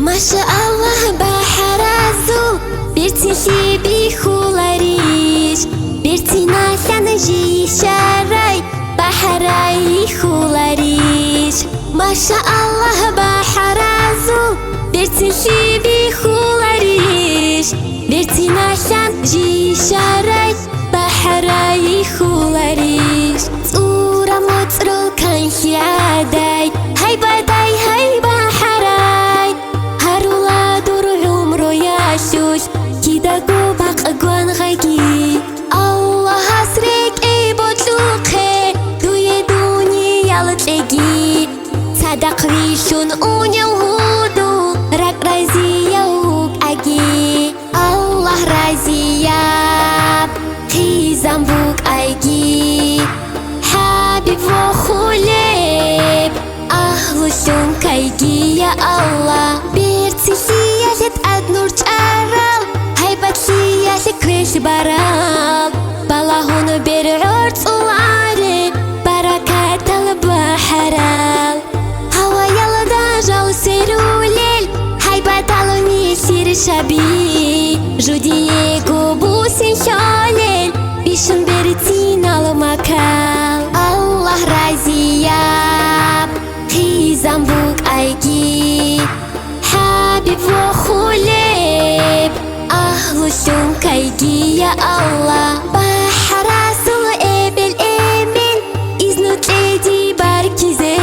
Maşallah baharazu bir tinsi bir hulariş bir tinasan jişaray baharay hulariş Maşallah baharazu bir tinsi bir hulariş bir tinasan jişaray baharay hulariş Tura mutrul kan hiaday hay baday hay baharay harula dur umro yaşuş kidago bak agwan gagi Allah hasrek ey botluqe duye dunya ltlegi sadaq rishun unyahudu rak raziyuk agi Allah raziyab khizambuk agi habib wa khulib ahlushun kaygi ya Allah bir tisiyalet ad nur çaral haybat siyalet kveş baral balahunu bir urt ulari barakat al baharal hava yalda jal serulil haybat aluni sir shabi judiye gobu sin shalil bishun beritin al makal Allah raziyab khizambuk aygi habib wa khulib ahlushun kaygi ya Allah baharasul ebil emin iznutledi barkize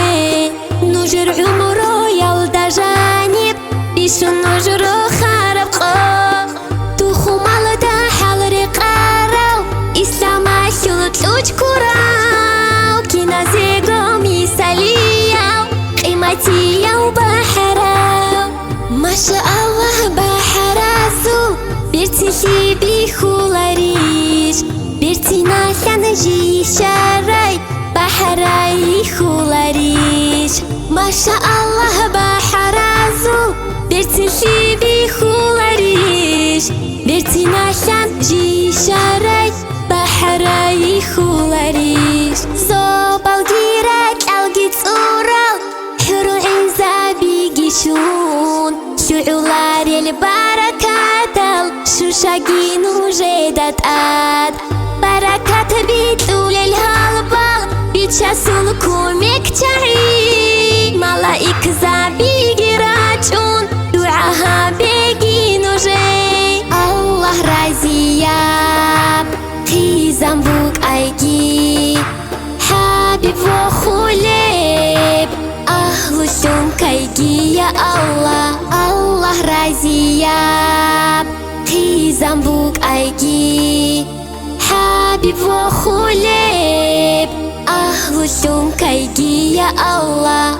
nujur umro yalda janib bishun nujru kharab qaq tuhumalda halri qaraw islama shulutluj kuraw kinazego misaliyaw qimatiyaw baharaw Maşallah baharazu bir tinsi bir hulariş bir tinasan jişaray baharay hulariş Maşallah baharazu bir tinsi bir hulariş bir tinasan jişaray baharay hulariş Zobal girak algit ural huru inzabi gishun Şu'ular el barakat al Şuşagin ujedat ad Barakat bitul el halbal Biçasul kumik çahi Malaik zabi giracun Duaha begin uje Allah raziyab Khizambuk aygi Habib wa khulib ahlushun kaygi ya Allah Allah raziyab khizambuk aygi habib wa khulib ahlushun kaygi ya Allah